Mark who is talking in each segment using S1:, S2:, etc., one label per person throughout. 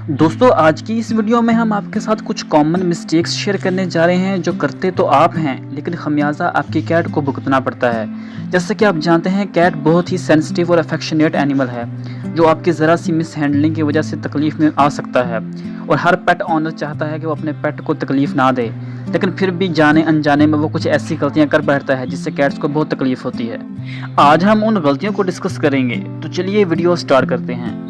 S1: दोस्तों, आज की इस वीडियो में हम आपके साथ कुछ कॉमन मिस्टेक्स शेयर करने जा रहे हैं जो करते तो आप हैं, लेकिन खमियाजा आपकी कैट को भुगतना पड़ता है। जैसे कि आप जानते हैं, कैट बहुत ही सेंसिटिव और अफेक्शनेट एनिमल है जो आपकी ज़रा सी मिस हैंडलिंग की वजह से तकलीफ़ में आ सकता है। और हर पेट ऑनर चाहता है कि वो अपने पेट को तकलीफ़ ना दे, लेकिन फिर भी जाने अनजाने में वो कुछ ऐसी गलतियाँ कर बैठता है जिससे कैट्स को बहुत तकलीफ़ होती है। आज हम उन गलतियों को डिस्कस करेंगे, तो चलिए वीडियो स्टार्ट करते हैं।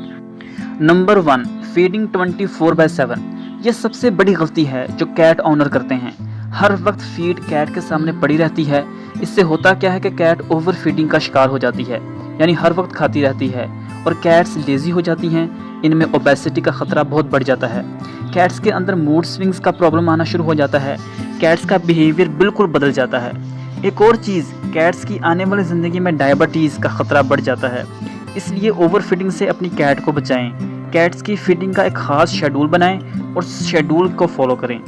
S1: Number 1, feeding 24/7। ये सबसे बड़ी गलती है जो कैट ऑनर करते हैं। हर वक्त फीड कैट के सामने पड़ी रहती है। इससे होता क्या है कि कैट ओवर फीडिंग का शिकार हो जाती है, यानी हर वक्त खाती रहती है और कैट्स लेजी हो जाती हैं। इनमें ओबेसिटी का खतरा बहुत बढ़ जाता है। कैट्स के अंदर मूड स्विंग्स का प्रॉब्लम आना शुरू हो जाता है। कैट्स का बिहेवियर बिल्कुल बदल जाता है। एक और चीज़, कैट्स की आने वाली ज़िंदगी में डायबिटीज़ का खतरा बढ़ जाता है। इसलिए ओवर फीडिंग से अपनी कैट को बचाएं। कैट्स की फीडिंग का एक खास शेड्यूल बनाएं और शेड्यूल को फॉलो करें।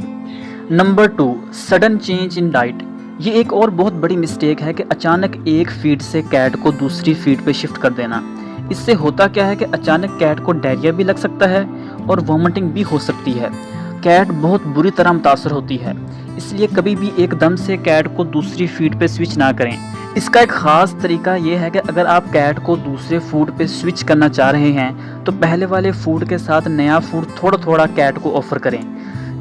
S1: Number 2, sudden change in diet. ये एक और बहुत बड़ी मिस्टेक है कि अचानक एक फीड से कैट को दूसरी फीड पे शिफ्ट कर देना। इससे होता क्या है कि अचानक कैट को डायरिया भी लग सकता है और वॉमिटिंग भी हो सकती है। कैट बहुत बुरी तरह मुतासर होती है, इसलिए कभी भी एकदम से कैट को दूसरी फीड पे स्विच ना करें। इसका एक ख़ास तरीका ये है कि अगर आप कैट को दूसरे फूड पे स्विच करना चाह रहे हैं तो पहले वाले फूड के साथ नया फूड थोड़ा थोड़ा कैट को ऑफ़र करें।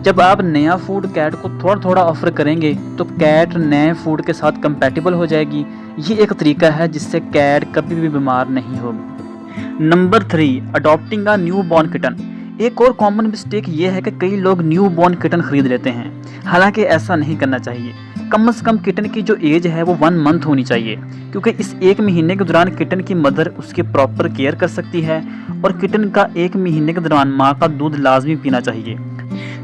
S1: जब आप नया फूड कैट को थोड़ा थोड़ा ऑफ़र करेंगे तो कैट नए फूड के साथ कंपैटिबल हो जाएगी। ये एक तरीका है जिससे कैट कभी भी बीमार नहीं होगी। Number 3, adopting a new born kitten. एक और कॉमन मिस्टेक ये है कि कई लोग न्यू बॉर्न किटन खरीद लेते हैं, हालांकि ऐसा नहीं करना चाहिए। कम से कम किटन की जो एज है वो 1 मंथ होनी चाहिए, क्योंकि इस 1 महीने के दौरान किटन की मदर उसकी प्रॉपर केयर कर सकती है और किटन का 1 महीने के दौरान माँ का दूध लाजमी पीना चाहिए,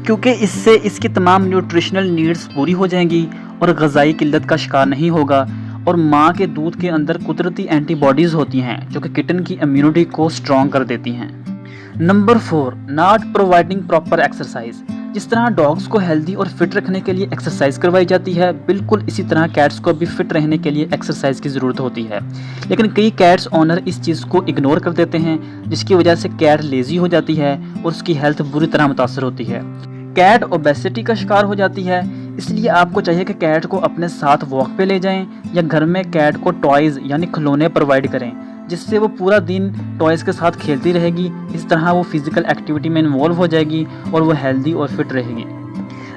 S1: क्योंकि इससे इसकी तमाम न्यूट्रिशनल नीड्स पूरी हो जाएंगी और ग़िज़ाई किल्लत का शिकार नहीं होगा। और माँ के दूध के अंदर कुदरती एंटीबॉडीज़ होती हैं जो कि किटन की इम्यूनिटी को स्ट्रॉन्ग कर देती हैं। Number 4, not providing proper exercise. जिस तरह डॉग्स को हेल्दी और फिट रखने के लिए एक्सरसाइज करवाई जाती है, बिल्कुल इसी तरह कैट्स को भी फिट रहने के लिए एक्सरसाइज की ज़रूरत होती है। लेकिन कई कैट्स ओनर इस चीज़ को इग्नोर कर देते हैं, जिसकी वजह से कैट लेजी हो जाती है और उसकी हेल्थ बुरी तरह मुतासर होती है। कैट ओबेसिटी का शिकार हो जाती है। इसलिए आपको चाहिए कि कैट को अपने साथ वॉक पे ले जाएं या घर में कैट को टॉयज़ यानी खिलौने प्रोवाइड करें, जिससे वो पूरा दिन टॉयज़ के साथ खेलती रहेगी। इस तरह वो फिज़िकल एक्टिविटी में इन्वॉल्व हो जाएगी और वो हेल्दी और फिट रहेगी।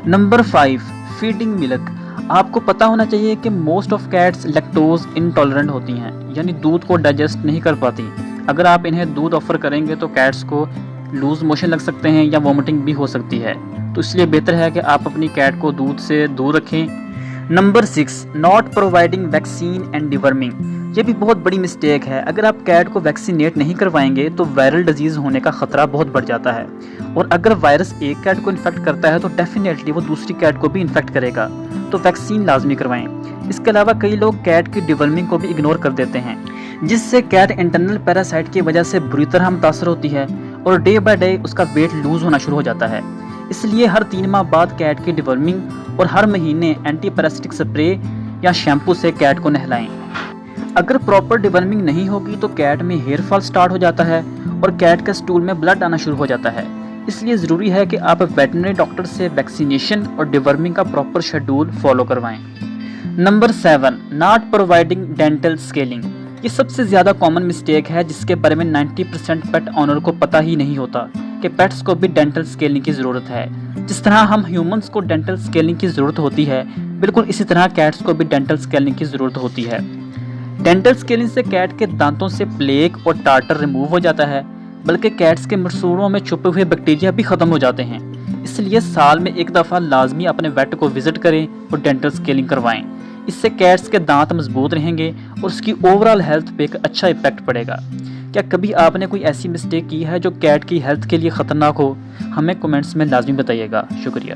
S1: Number 5, feeding milk. आपको पता होना चाहिए कि most of cats lactose intolerant होती हैं, यानी दूध को डाइजेस्ट नहीं कर पाती। अगर आप इन्हें दूध ऑफर करेंगे तो कैट्स को लूज़ मोशन लग सकते हैं या वॉमिटिंग भी हो सकती है, तो इसलिए बेहतर है कि आप अपनी कैट को दूध से दूर रखें। Number 6, not providing vaccine and deworming. ये भी बहुत बड़ी मिस्टेक है। अगर आप कैट को वैक्सीनेट नहीं करवाएंगे तो वायरल डिजीज़ होने का ख़तरा बहुत बढ़ जाता है, और अगर वायरस एक कैट को इन्फेक्ट करता है तो डेफिनेटली वो दूसरी कैट को भी इन्फेक्ट करेगा, तो वैक्सीन लाजमी करवाएं। इसके अलावा कई लोग कैट की डिवर्मिंग को भी इग्नोर कर देते हैं, जिससे कैट इंटरनल पैरासाइट की वजह से बुरी तरह मुतासर होती है और डे बाय डे उसका वेट लूज़ होना शुरू हो जाता है। इसलिए हर 3 माह बाद कैट की डिवर्मिंग और हर महीने एंटी पैरासिटिक स्प्रे या शैम्पू से कैट को नहलाएं। अगर प्रॉपर डिवर्मिंग नहीं होगी तो कैट में हेयर फॉल स्टार्ट हो जाता है और कैट के स्टूल में ब्लड आना शुरू हो जाता है। इसलिए ज़रूरी है कि आप वेटरनरी डॉक्टर से वैक्सीनेशन और डिवर्मिंग का प्रॉपर शेड्यूल फॉलो करवाएं। Number 7, not providing dental scaling. ये सबसे ज़्यादा कॉमन मिस्टेक है जिसके बारे में 90% पेट ऑनर को पता ही नहीं होता कि पेट्स को भी डेंटल स्केलिंग की ज़रूरत है। जिस तरह हम ह्यूमंस को डेंटल स्केलिंग की ज़रूरत होती है, बिल्कुल इसी तरह कैट्स को भी डेंटल स्केलिंग की ज़रूरत होती है। डेंटल स्केलिंग से कैट के दांतों से प्लेक और टार्टर रिमूव हो जाता है, बल्कि कैट्स के मसूड़ों में छुपे हुए बैक्टीरिया भी ख़त्म हो जाते हैं। इसलिए साल में एक दफ़ा लाजमी अपने वेट को विज़िट करें और डेंटल स्केलिंग करवाएं। इससे कैट्स के दांत मजबूत रहेंगे और उसकी ओवरऑल हेल्थ पे एक अच्छा इम्पैक्ट पड़ेगा। क्या कभी आपने कोई ऐसी मिस्टेक की है जो कैट की हेल्थ के लिए ख़तरनाक हो? हमें कमेंट्स में लाजमी बताइएगा। शुक्रिया।